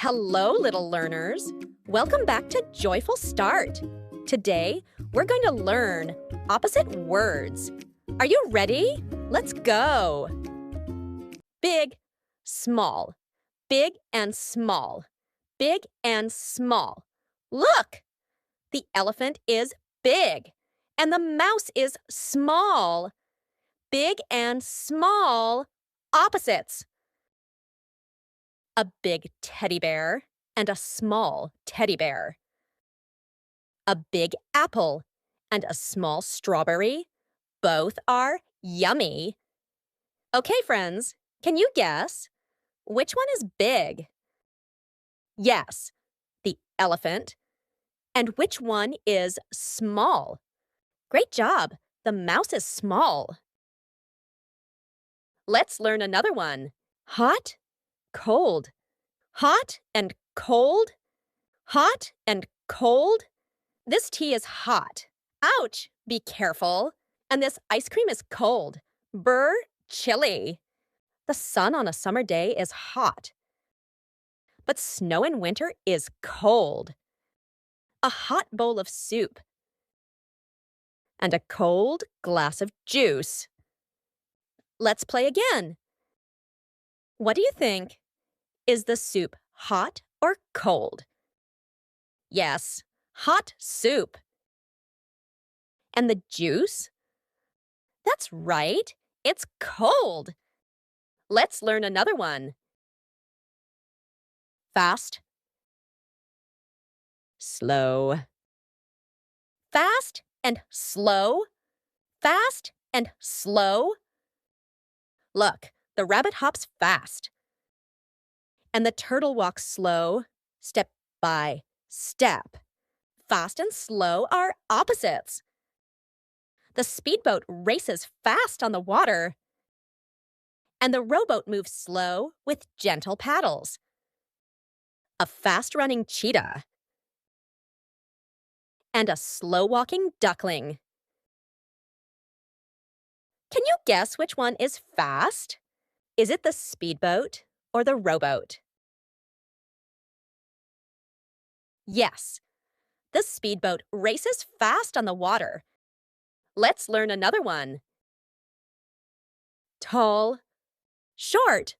Hello, little learners. Welcome back to Joyful Start. Today, we're going to learn opposite words. Are you ready? Let's go. Big, small. Big and small. Big and small. Look! The elephant is big, and the mouse is small. Big and small, opposites. A big teddy bear and a small teddy bear. A big apple and a small strawberry. Both are yummy. Okay, friends, can you guess? Which one is big? Yes, the elephant. And which one is small? Great job. The mouse is small. Let's learn another one. Hot, cold. Hot and cold. Hot and cold. This tea is hot. Ouch! Be careful. And this ice cream is cold. Brr, chilly. The sun on a summer day is hot. But snow in winter is cold. A hot bowl of soup. And a cold glass of juice. Let's play again. What do you think? Is the soup hot or cold? Yes, hot soup. And the juice? That's right, it's cold. Let's learn another one. Fast. Slow. Fast and slow. Fast and slow. Look, the rabbit hops fast. And the turtle walks slow, step by step. Fast and slow are opposites. The speedboat races fast on the water. And the rowboat moves slow with gentle paddles. A fast-running cheetah. And a slow-walking duckling. Can you guess which one is fast? Is it the speedboat or the rowboat? Yes, the speedboat races fast on the water. Let's learn another one. Tall, short.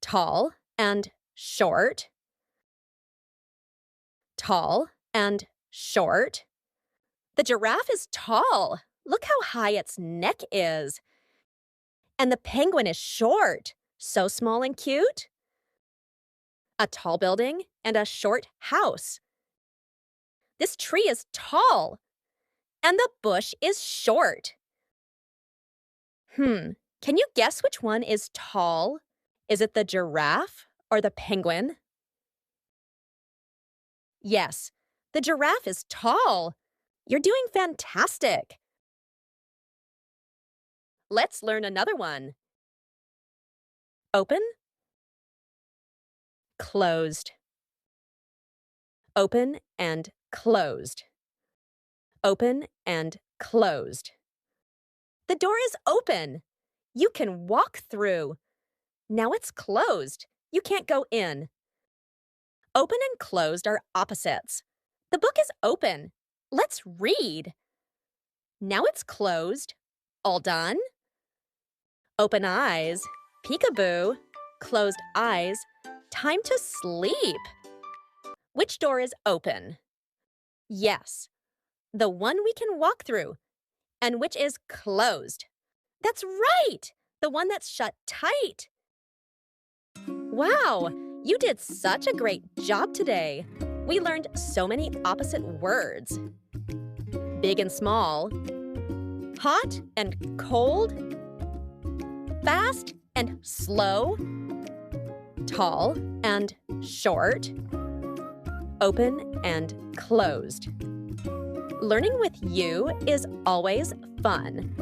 Tall and short. Tall and short. The giraffe is tall. Look how high its neck is. And the penguin is short. So small and cute. A tall building and a short house. This tree is tall. And the bush is short. Can you guess which one is tall? Is it the giraffe or the penguin? Yes, the giraffe is tall. You're doing fantastic. Let's learn another one. Open. Closed. Open and closed. Open and closed. The door is open. You can walk through. Now it's closed. You can't go in. Open and closed are opposites. The book is open. Let's read. Now it's closed. All done? Open eyes. Peekaboo. Closed eyes. Time to sleep. Which door is open? Yes, the one we can walk through. And which is closed? That's right! The one that's shut tight. Wow, you did such a great job today. We learned so many opposite words. Big and small. Hot and cold. Fast and slow. Tall and short. Open and closed. Learning with you is always fun.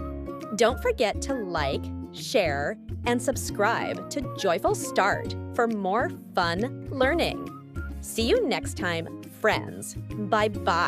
Don't forget to like, share, and subscribe to Joyful Start for more fun learning. See you next time, friends. Bye-bye.